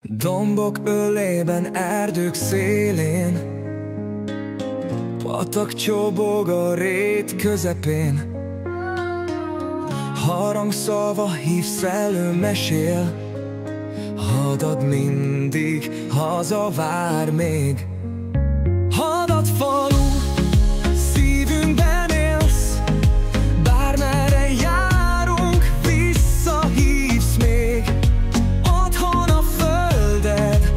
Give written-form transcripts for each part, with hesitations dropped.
Dombok ölében, erdők szélén, patak csobog a rét közepén. Harangszalva hív szellő mesél, hadat mindig haza vár még. Hadat falu, szívünkben élsz, bármerre járunk, visszahívsz még. Otthon a földed,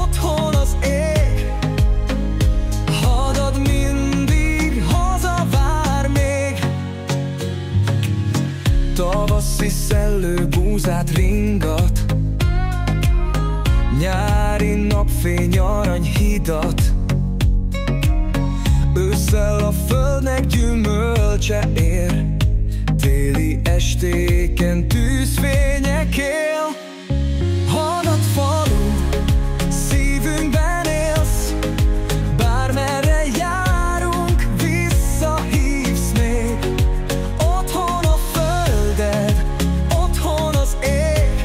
otthon az ég, hadat mindig haza vár még. Tavaszi szellő búzát ringat, nyári napfény aranyhidat. Ősszel a földnek gyümölcse ér, téli estéken tűzfények él. Hadat falu, szívünkben élsz, bármerre járunk, visszahívsz még. Otthon a földed, otthon az ég,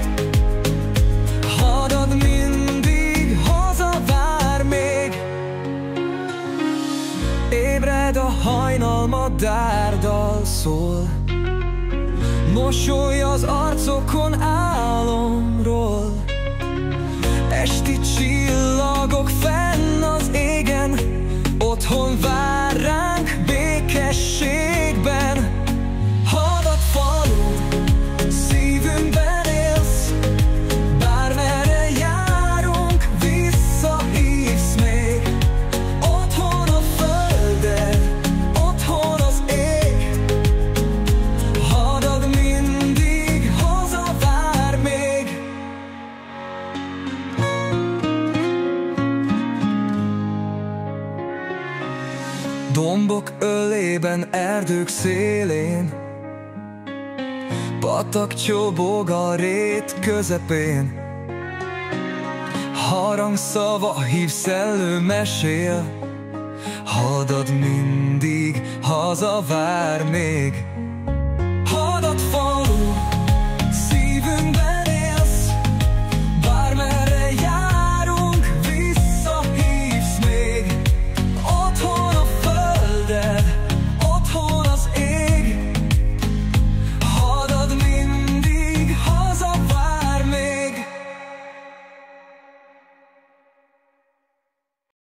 hadat mindig haza vár még. Ébred a hajnal, madárdal szól, mosoly az arcokon álomról. Esti csillagok fenn az égen, otthon vár ránk békességben. Hadat falu, szívünkben élsz, bármerre járunk, visszahívsz még. Otthon a földed, otthon az ég, hadat mindig haza vár még. Dombok ölében, erdők szélén, patak csobog a rét közepén. Harangszava hív szellő mesél, hadat mindig haza vár még.